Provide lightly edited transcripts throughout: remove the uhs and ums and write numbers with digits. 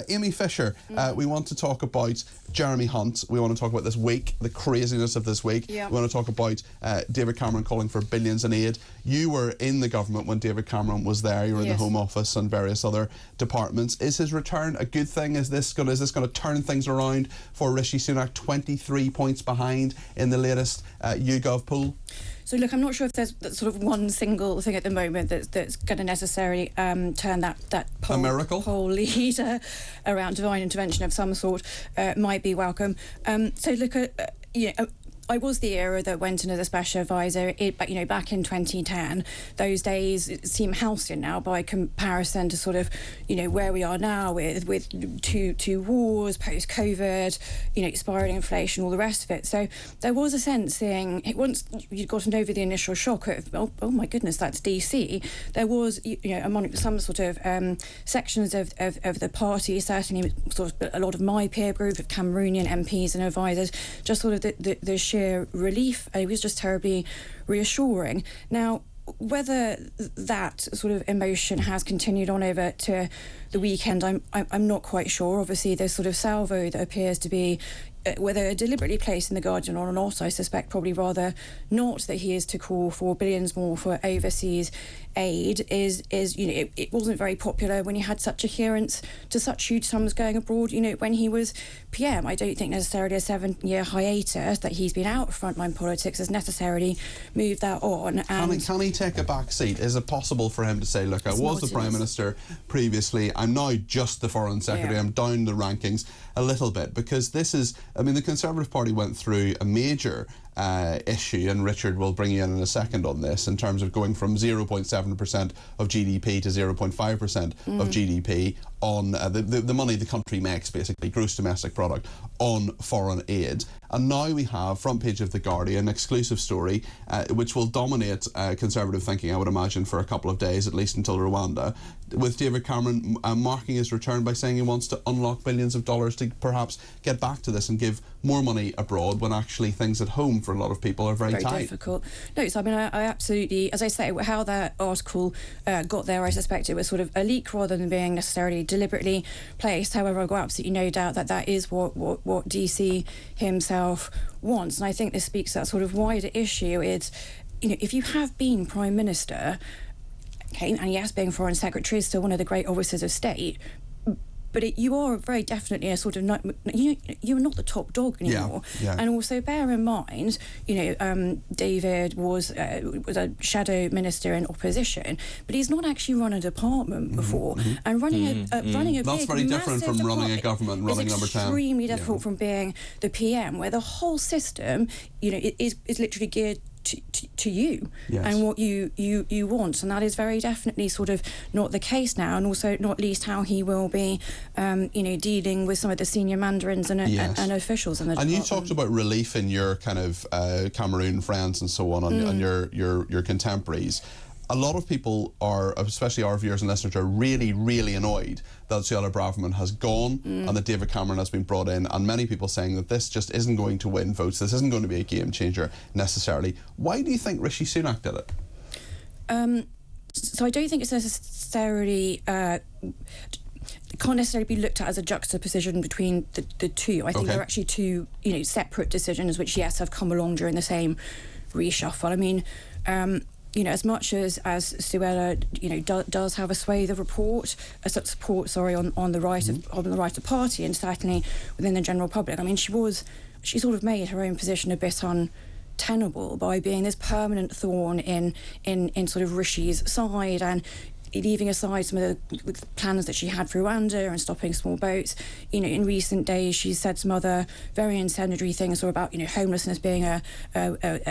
Amy Fisher, we want to talk about Jeremy Hunt. We want to talk about this week, the craziness of this week. Yeah. We want to talk about David Cameron calling for billions in aid. You were in the government when David Cameron was there. You were in the Home Office and various other departments. Is his return a good thing? Is this going to turn things around for Rishi Sunak, 23 points behind in the latest YouGov poll? So look, I'm not sure if there's sort of one single thing at the moment that's going to necessarily turn that poll leader around. Divine intervention of some sort might be welcome. So look, I was the era that went in as a special advisor. Back in 2010, those days seem halcyon now by comparison to sort of, where we are now with two wars, post-COVID, spiralling inflation, all the rest of it. So there was a sense once you'd gotten over the initial shock of, oh my goodness, that's DC. There was, among some sort of sections of the party, certainly sort of a lot of my peer group of Cameroonian MPs and advisors, just sort of the sheer relief. It was just terribly reassuring. Now, whether that sort of emotion has continued on over to the weekend, I'm not quite sure. Obviously, there's sort of salvo that appears to be, whether deliberately placed in the Guardian or not, I suspect probably rather not, that he is to call for billions more for overseas aid is it wasn't very popular when he had such adherence to such huge sums going abroad. When he was PM, I don't think necessarily a 7-year hiatus that he's been out of frontline politics has necessarily moved that on. And can he take a back seat? Is it possible for him to say, look, I was the Prime Minister previously, I'm now just the Foreign Secretary, I'm down the rankings a little bit? Because this is, the Conservative Party went through a major issue, and Richard will bring you in a second on this, in terms of going from 0.7% of GDP to 0.5% of GDP on the money the country makes, basically, gross domestic product, on foreign aid. And now we have, front page of The Guardian, exclusive story, which will dominate Conservative thinking, I would imagine, for a couple of days, at least until Rwanda, with David Cameron marking his return by saying he wants to unlock billions of dollars to perhaps get back to this and give more money abroad, when actually things at home for a lot of people are very tight. Difficult. No, so I absolutely, as I say, how that article got there, I suspect it was sort of a leak rather than being necessarily deliberately placed. However, I've got absolutely no doubt that is what DC himself wants. And I think this speaks to that sort of wider issue. It's, if you have been Prime Minister, okay, and yes, being Foreign Secretary is still one of the great officers of state, but you are very definitely a sort of you're not the top dog anymore. Yeah. And also bear in mind, David was a shadow minister in opposition, but he's not actually run a department before. And running a that's big, very different from running a government, running number 10. Extremely difficult from being the PM, where the whole system, is literally geared to you and what you want, and that is very definitely sort of not the case now, and also not least how he will be dealing with some of the senior mandarins and officials in the department. And you talked about relief in your kind of Cameroon friends and so on, and your contemporaries. A lot of people are, especially our viewers and listeners, are really, really annoyed that Suella Braverman has gone and that David Cameron has been brought in, and many people saying that this just isn't going to win votes, this isn't going to be a game changer necessarily. Why do you think Rishi Sunak did it? So I don't think it's necessarily... it can't necessarily be looked at as a juxtaposition between the two. I think they're actually two, separate decisions, which, yes, have come along during the same reshuffle. I mean... as much as Suella, does have a swathe of support, on the right of party, and certainly within the general public. I mean, she sort of made her own position a bit untenable by being this permanent thorn in sort of Rishi's side, and leaving aside some of the plans that she had for Rwanda and stopping small boats. In recent days, she's said some other very incendiary things, or about homelessness being a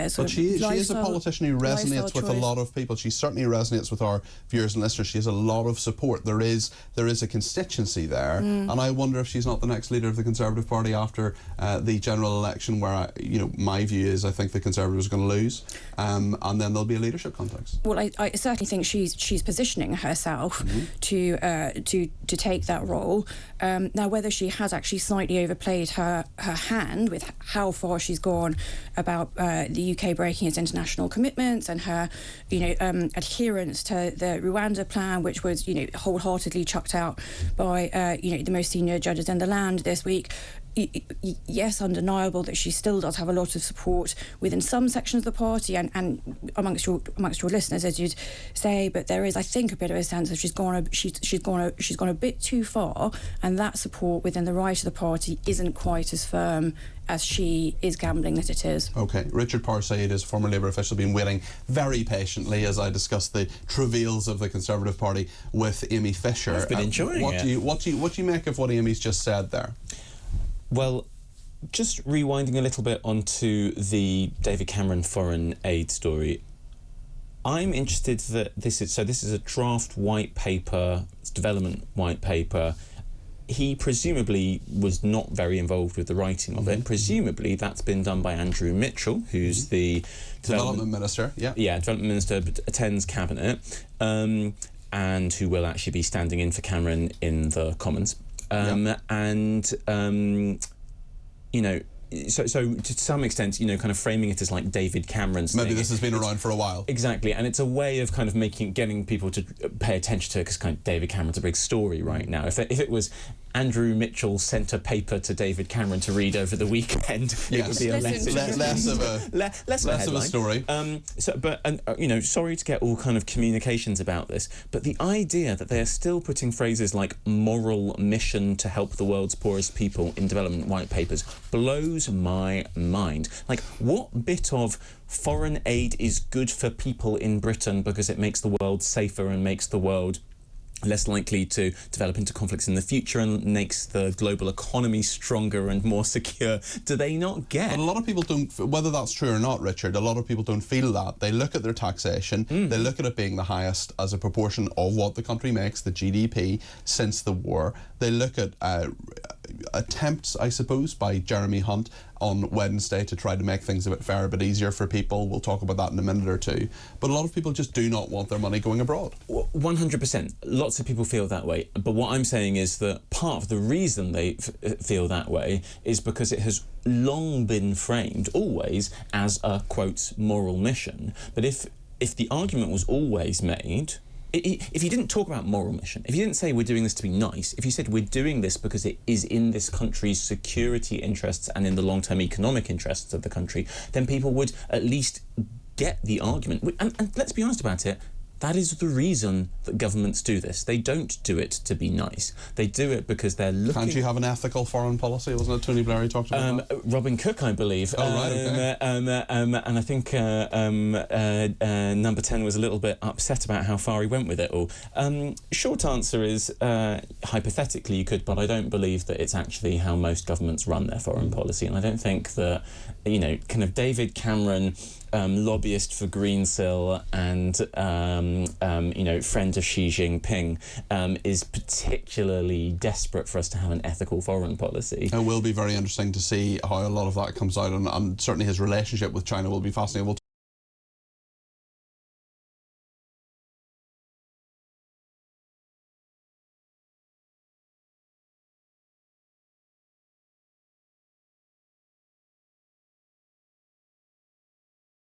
sort of she is a politician who resonates with a lot of people. She certainly resonates with our viewers and listeners. She has a lot of support. There is a constituency there, and I wonder if she's not the next leader of the Conservative Party after the general election, where my view is I think the Conservatives are going to lose, and then there'll be a leadership context. Well, I certainly think she's positioning positioning herself to take that role. Now, whether she has actually slightly overplayed her hand with how far she's gone about the UK breaking its international commitments and her, adherence to the Rwanda plan, which was, wholeheartedly chucked out by, the most senior judges in the land this week. Yes, undeniable that she still does have a lot of support within some sections of the party and amongst your listeners, as you'd say. But there is, I think, a bit of a sense that she's gone a bit too far, and that support within the right of the party isn't quite as firm as she is gambling that it is. OK. Richard Power Sayeed is a former Labour official, been waiting very patiently as I discussed the travails of the Conservative Party with Amy Fisher. I've been enjoying it. What do you make of what Amy's just said there? Well, just rewinding a little bit onto the David Cameron foreign aid story, I'm interested that this is a draft white paper, it's development white paper. He presumably was not very involved with the writing of it. Presumably that's been done by Andrew Mitchell, who's the Development Minister. Yeah, Development Minister, but attends Cabinet, and who will actually be standing in for Cameron in the Commons. So to some extent, kind of framing it as like David Cameron's maybe thing. This has been around for a while. Exactly, and it's a way of kind of getting people to pay attention to it, because kind of David Cameron's a big story right now. If it was Andrew Mitchell sent a paper to David Cameron to read over the weekend, it would be a less of a story. Sorry to get all kind of communications about this, but the idea that they are still putting phrases like moral mission to help the world's poorest people in development white papers blows my mind. Like, what bit of foreign aid is good for people in Britain because it makes the world safer and makes the world less likely to develop into conflicts in the future and makes the global economy stronger and more secure, do they not get? But a lot of people don't, whether that's true or not, Richard, a lot of people don't feel that. They look at their taxation, they look at it being the highest as a proportion of what the country makes, the GDP, since the war. They look at attempts, I suppose, by Jeremy Hunt on Wednesday to try to make things a bit fairer, a bit easier for people. We'll talk about that in a minute or two. But a lot of people just do not want their money going abroad. 100%. Lots of people feel that way. But what I'm saying is that part of the reason they feel that way is because it has long been framed, always, as a, quote, moral mission. But if the argument was always made... If you didn't talk about moral mission, if you didn't say we're doing this to be nice, if you said we're doing this because it is in this country's security interests and in the long-term economic interests of the country, then people would at least get the argument. And let's be honest about it, that is the reason that governments do this. They don't do it to be nice. They do it because they're looking... Can't you have an ethical foreign policy? Wasn't it Tony Blair who talked about that? Robin Cook, I believe. Oh, right, okay. And I think Number 10 was a little bit upset about how far he went with it all. Short answer is, hypothetically you could, but I don't believe that it's actually how most governments run their foreign policy. And I don't think that, kind of David Cameron... lobbyist for Greensill and friend of Xi Jinping is particularly desperate for us to have an ethical foreign policy. It will be very interesting to see how a lot of that comes out, and certainly his relationship with China will be fascinating. We'll